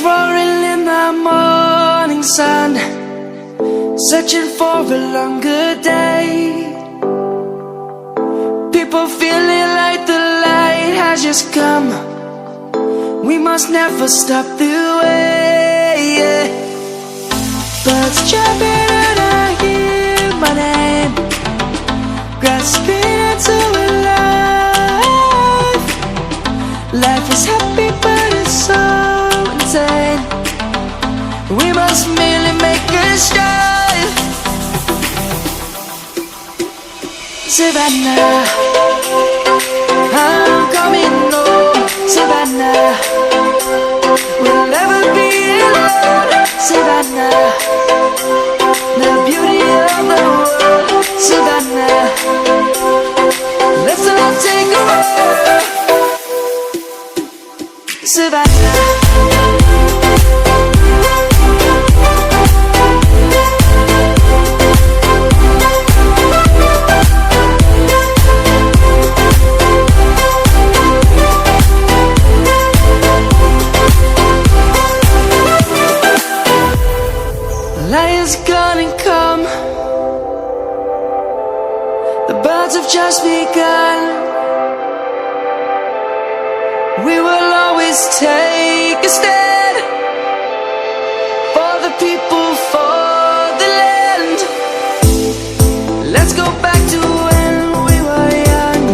Lions roaring in the morning sun, searching for a longer day. People feeling like the light has just come. We must never stop the way. Birds jumping and I hear my name, grasping into a life. Life is happy but it's so insane. We must merely make a start. Savannah, I'm coming home. Savannah, we'll never be alone. Savannah, the beauty of the world. Savannah, let's all take a walk. Savannah, lion's gonna come. The birds have just begun. We will always take a stand for the people, for the land. Let's go back to when we were young.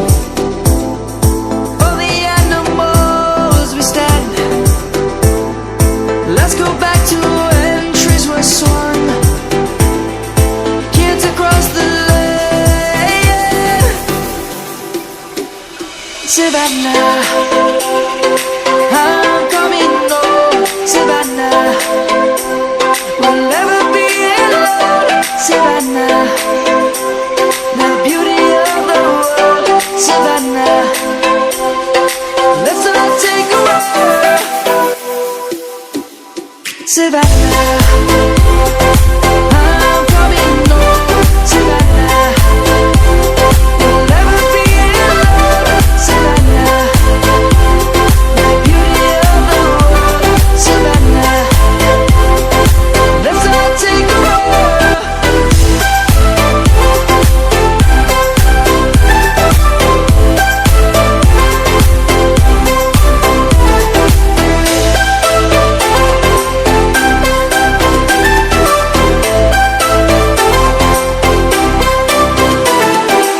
For the animals we stand. Let's go back to when trees were swung, kids across the land. Savannah, I'm coming home. Savannah, we'll never be alone. Savannah, the beauty of the world. Savannah, let's all take a walk. Savannah, I'm coming home. Savannah, we'll never be alone. Savannah, the beauty of the world. Savannah, let's all take a walk.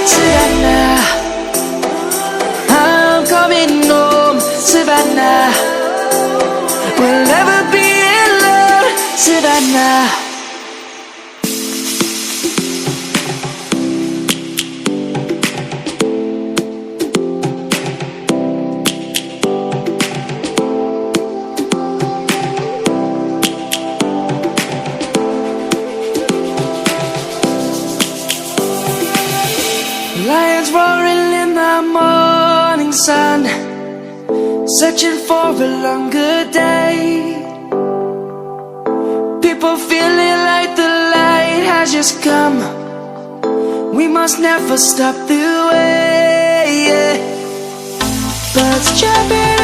Savannah, I'm coming home. Savannah, we'll never be alone. Savannah. Lions roaring in the morning sun, searching for a longer day. People feeling like the light has just come. We must never stop the way. Birds jumping